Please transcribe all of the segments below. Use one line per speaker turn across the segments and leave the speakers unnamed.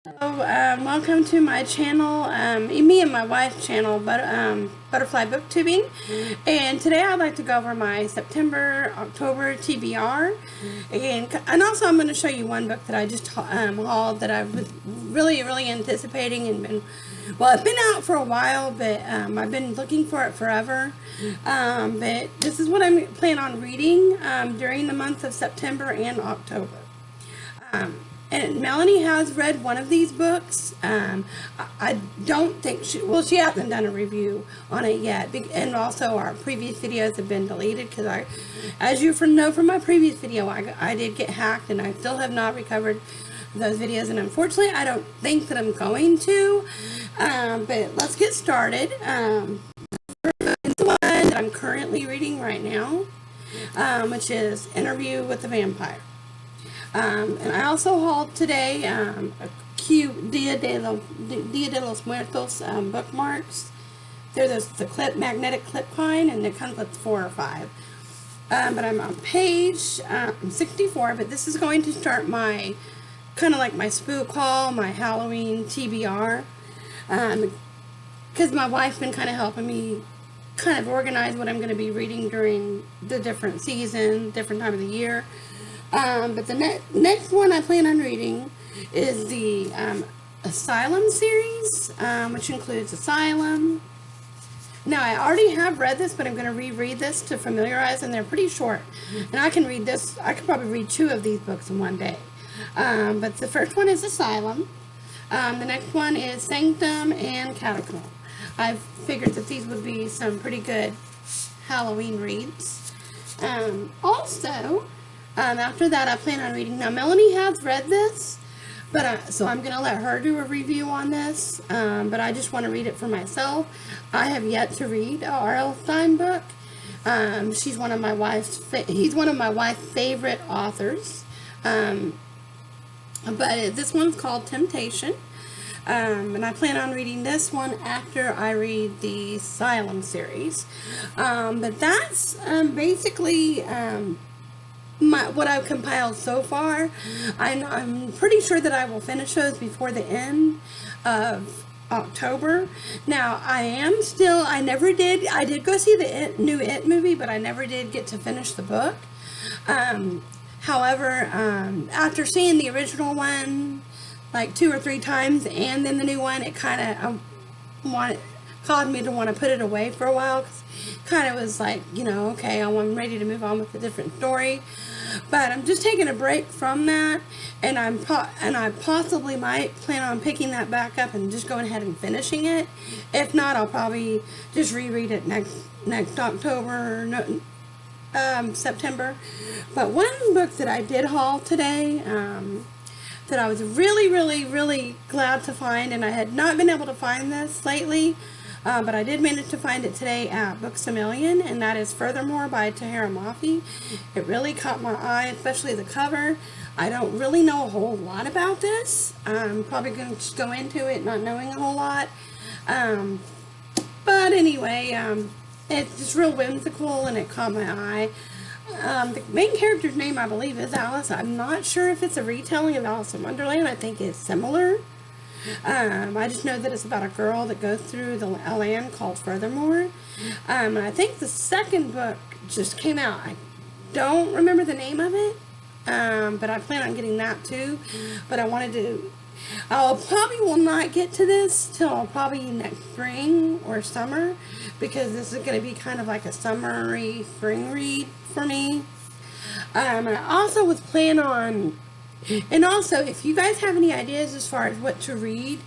Hello, welcome to my channel, me and my wife's channel, Butterfly Booktubing. And today I'd like to go over my September, October TBR. And also I'm going to show you one book that I just hauled that I was really anticipating and it's been out for a while, but I've been looking for it forever. But this is what I'm planning on reading during the month of September and October. And Melanie has read one of these books. I don't think she hasn't done a review on it yet. And also our previous videos have been deleted because as you know from my previous video, I did get hacked and I still have not recovered those videos. And unfortunately, I don't think that I'm going to. But let's get started. It's the one that I'm currently reading right now, which is Interview with the Vampire. And I also hauled today a cute Dia de los Muertos bookmarks. They're the magnetic clip kind, and it comes with 4 or 5. But I'm on page 64, but this is going to start my, kind of like my spook haul, my Halloween TBR. Because my wife's been kind of helping me kind of organize what I'm going to be reading during the different seasons, different time of the year. But the next one I plan on reading is the Asylum series, which includes Asylum. Now, I already have read this, but I'm going to reread this to familiarize, and they're pretty short. And I can read this, I could probably read 2 of these books in one day. But the first one is Asylum. The next one is Sanctum and Catacomb. I figured that these would be some pretty good Halloween reads. After that, I plan on reading. Now, Melanie has read this, but so I'm going to let her do a review on this. But I just want to read it for myself. I have yet to read a R.L. Stine book. He's one of my wife's favorite authors. But this one's called Temptation. And I plan on reading this one after I read the Asylum series. But that's basically what I've compiled so far. I'm pretty sure that I will finish those before the end of October. Now, I did go see the new It movie, but I never did get to finish the book. However, after seeing the original one like 2 or 3 times and then the new one, it kind of caused me to want to put it away for a while, because kind of was like, okay, I'm ready to move on with a different story. But I'm just taking a break from that, and I possibly might plan on picking that back up and just going ahead and finishing it. If not, I'll probably just reread it next October or September. But one book that I did haul today, that I was really glad to find, and I had not been able to find this lately, but I did manage to find it today at Books A Million, and that is Furthermore by Tahereh Mafi. It really caught my eye, especially the cover. I don't really know a whole lot about this. I'm probably going to just go into it not knowing a whole lot. But anyway, it's just real whimsical, and it caught my eye. The main character's name, I believe, is Alice. I'm not sure if it's a retelling of Alice in Wonderland. I think it's similar. I just know that it's about a girl that goes through a land called Furthermore. And I think the second book just came out. I don't remember the name of it, but I plan on getting that too. But I'll probably will not get to this till probably next spring or summer, because this is going to be kind of like a summery spring read for me. I also was planning on, and also if you guys have any ideas as far as what to read,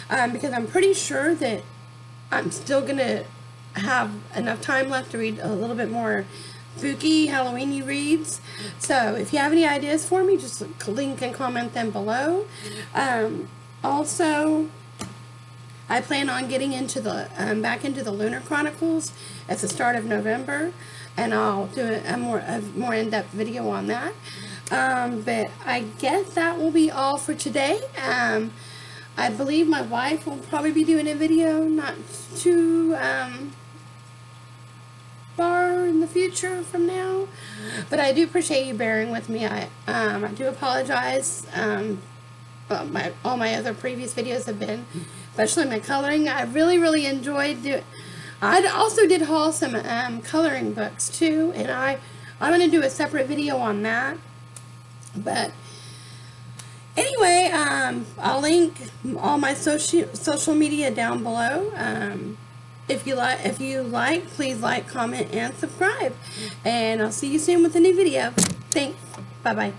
because I'm pretty sure that I'm still going to have enough time left to read a little bit more spooky Halloweeny reads. So if you have any ideas for me, just link and comment them below. Also, I plan on getting into back into the Lunar Chronicles at the start of November, and I'll do a more in-depth video on that. But I guess that will be all for today. I believe my wife will probably be doing a video not too far in the future from now, but I do appreciate you bearing with me. I do apologize all my other previous videos have been, especially my coloring. I really enjoyed doing. I also did haul some coloring books too, and I'm going to do a separate video on that. But anyway, I'll link all my social media down below. If you like, please like, comment, and subscribe. And I'll see you soon with a new video. Thanks. Bye bye.